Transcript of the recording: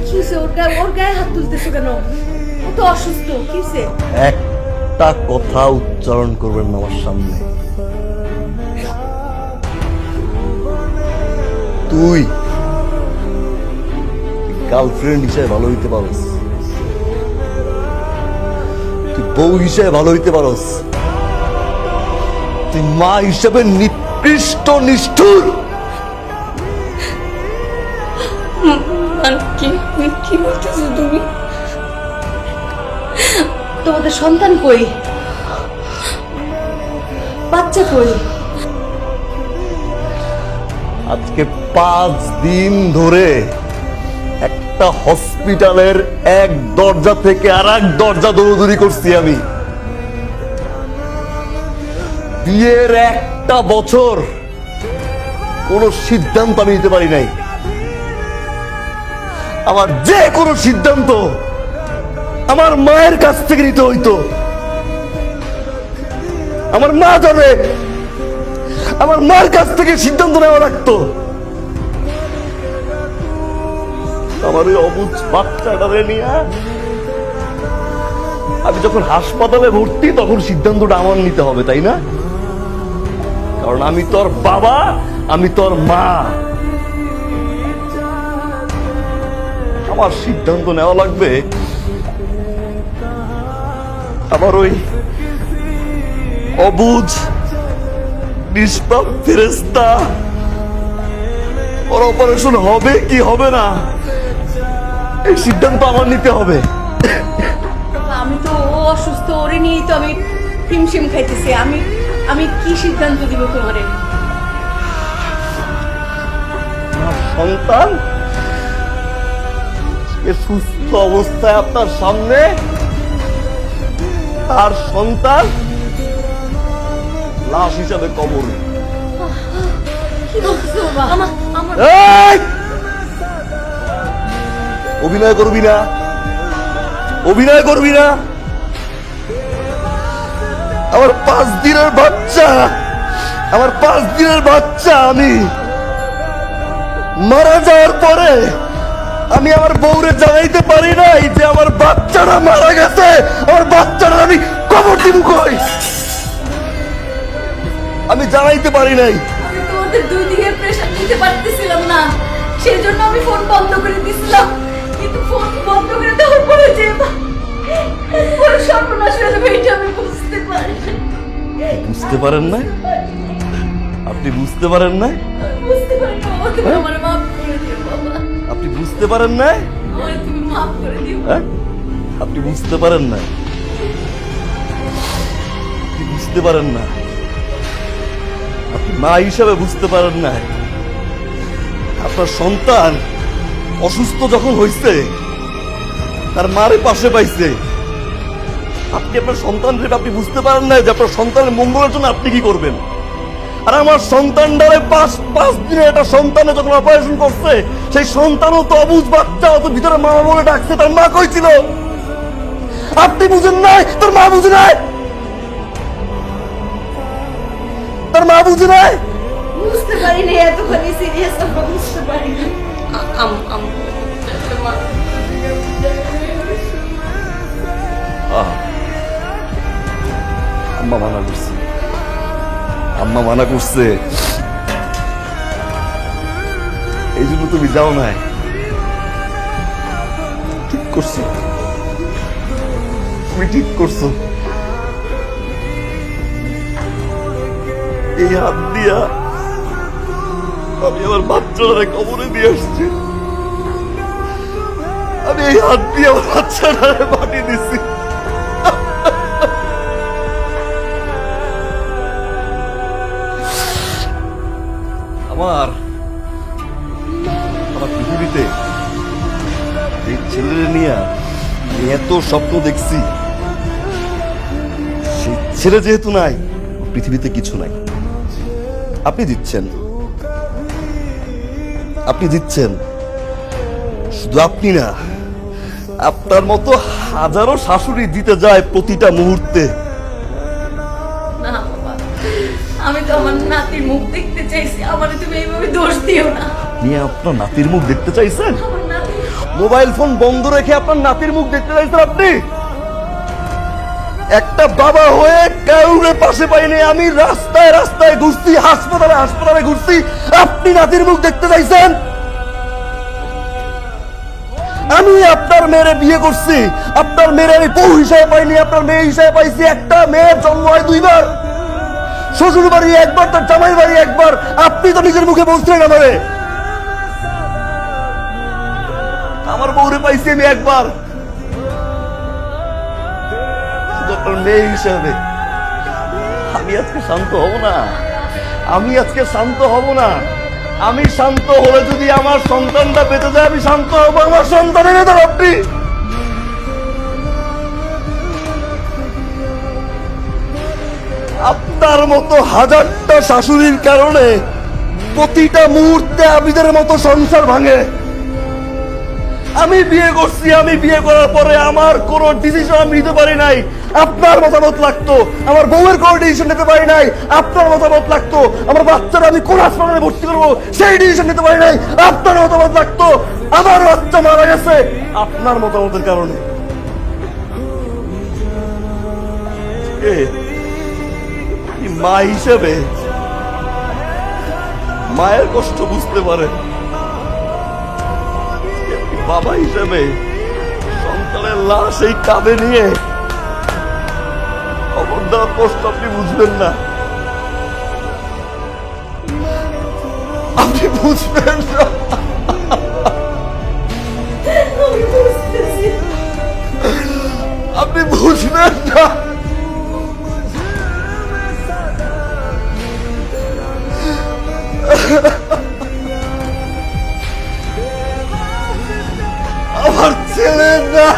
কিসে ওর গায়ে হাত তুলতেছো কেন? ও তো অসুস্থ। কিসে? একটা কথা উচ্চারণ করবেন না আমার সামনে। তুই গার্লফ্রেন্ড হিসেবে ভালো হইতে পারস, তুই বউ হিসেবে ভালো হইতে পারস, তুই মা হিসেবে নিকৃষ্ট নিষ্ঠুর। কি বলতেছো তুমি? তোমাদের সন্তান কই? বাচ্চা কই? আজকে 5 দিন ধরে একটা হসপিটালের এক দরজা থেকে আর এক দরজা দৌড়দৌড়ি করছি আমি। বিয়ের একটা বছর কোনো সিদ্ধান্ত আমি নিতে পারি নাই। আমার যে কোনো সিদ্ধান্ত আমার মায়ের কাছ থেকে নিতে হইতো। আমার মা জানে, আমার মার কাছ থেকে সিদ্ধান্ত নেওয়া লাগতো। আমার ওই অবুঝ বাচ্চাটারে নিয়ে আমি যখন হাসপাতালে ভর্তি তখন সিদ্ধান্তটা আমার নিতে হবে, তাই না? কারণ আমি তোর বাবা, আমি তোর মা, আমার সিদ্ধান্ত নেওয়া লাগবে। আমার ওই অবুঝ নিষ্পাপ ফেরেশতা ওর অপারেশন হবে কি হবে না এই সিদ্ধান্ত আমার নিতে হবে। আমি তো ও অসুস্থ, ওরে নিয়েই তো আমি হিমশিম খাইতেছি। আমি কি সিদ্ধান্ত দিব তোমারে? আমার সন্তান সুস্থ অবস্থায় আপনার সামনে, তার সন্তান লাশ হিসাবে কবরে। কি বলছো বাবা? আমার এই! অভিনয় করবি না, অভিনয় করবি না। আমার 5 দিনের বাচ্চা, আমার 5 দিনের বাচ্চা আমি মারা যাওয়ার পরে আমি আমার বউরে জানাইতে পারি নাই যে আমার বাচ্চাটা মারা গেছে। আমার বাচ্চাটা আমি কবর দিব কই? আমি জানাইতে পারি নাই। আমি তোমাদের দুই দিকে প্রেশার দিতে পারতেছিলাম না, সেই জন্য আমি ফোন বন্ধ করে দিয়েছিলাম। কিন্তু ফোন বন্ধ করে দেওয়ার পরে যে বড় সর্বনাশ হয়ে যাবে এটা আমি বুঝতে পারি। বুঝতে পারেন না? আপনি বুঝতে পারেন না? বুঝতে পারি না বাবা, তুমি আমার মাফ করে দিও বাবা। আপনি বুঝতে পারেন না? আমায় তুমি মাফ করে দিও। হ্যাঁ? আপনি বুঝতে পারেন না? আপনি বুঝতে পারেন না? আপনি মা হিসাবে বুঝতে পারেন না? আপনার সন্তান অসুস্থ যখন হয়েছে তার মারে পাশে পাইছে, আপনি আপনার সন্তানের আপনি বুঝতে পারেন না যে আপনার সন্তানের মঙ্গলের জন্য আপনি কি করবেন। আর আমার সন্তানটারে 5 দিনে একটা সন্তানে যখন অপারেশন করছে, সেই সন্তানও তো অবুঝ বাচ্চা, তো ভিতরে মামা বলে ডাকছে, তার মা কই ছিল? আপনি বুঝেন নাই? তোর মা বুঝে নাই? তোর মা বুঝে নাই? বুঝতে পারি না, এতখানি সিরিয়াস আমরা বুঝতে পারি না। আম্মা মানা করছে, আম্মা মানা করছে, এই জন্য তুমি যাও না। ঠিক করছো, তুমি ঠিক করছো। এই হাত দিয়া আমি আমার বাচ্চাটারে কবরে দিয়ে আসছি। আমি এই হাত দিয়ে আমার বাচ্চাটারে মাটি দিছি। আমার পৃথিবীতে এই ছেলেরে নিয়ে এত স্বপ্ন দেখছি, সেই ছেলে যেহেতু নাই, পৃথিবীতে কিছু নাই। আপনি দিচ্ছেন, আপনি দিচ্ছেন। শুধু আপনি না, আপনার মতো হাজারো শাশুড়ি দিতে যায় প্রতিটা মুহূর্তে। না বাবা, আমি তো আমার নাতির মুখ দেখতে চাইছি, আমারে তুমি এইভাবে দোষ দিও না। নিয়ে আপনার নাতির মুখ দেখতে চাইছেন? আমার নাতি মোবাইল ফোন বন্ধ রেখে আপনার নাতির মুখ দেখতে চাইছেন আপনি? একটা বাবা হয়ে কাউরে পাশে পাইনি, আমি রাস্তায় রাস্তায় ঘুরছি, হাসপাতালে হাসপাতালে ঘুরছি, আপনি নাতির মুখ দেখতে চাইছেন? আমি আপনার মেয়েরে বিয়ে করছি, আপনার মেয়ের আমি বউ হিসাবে পাইনি, আপনার মেয়ে হিসাবে পাইছি। একটা মেয়ের জন্ম হয় দুইবার, শ্বশুর বাড়ি একবার, তার জামাই বাড়ি একবার। আপনি তো নিজের মুখে বলছিলেন আমারে, আমার বউরে পাইছি আমি একবার, শুধু আপনার মেয়ে হিসাবে। আমি আজকে শান্ত হব না, আমি আজকে শান্ত হব না। আমি শান্ত হলে যদি আমার সন্তানটা বেঁচে যায়, আমি শান্ত হব। আমার সন্তানের নেতা আপনি। আপনার মতো হাজারটা শাশুড়ির কারণে প্রতিটা মুহূর্তে আবিদের মতো সংসার ভাঙে। আমি বিয়ে করছি, আমি বিয়ে করার পরে আমার কোনো ডিসিশন আমি নিতে পারি নাই, আপনার মতামত লাগতো। আমার বউয়ের কোনো ডিসিশন নিতে পারি নাই, আপনার মতামত লাগতো। আমার বাচ্চারা আমি কোন হাসপাতালে ভর্তি করবো, সেই ডিসিশন নিতে পারি নাই, আপনার মতামত লাগতো। আমার বাচ্চা মারা গেছে আপনার মতামতের কারণে। মা হিসেবে মায়ের কষ্ট বুঝতে পারে, বাবা হিসেবে সন্তানের লাশ এই কাঁধে নিয়ে খবর দেওয়ার কষ্ট আপনি বুঝবেন না, আপনি বুঝবেন না। আমি বুঝতেছি। আপনি বুঝবেন না। আমার ছেলে না।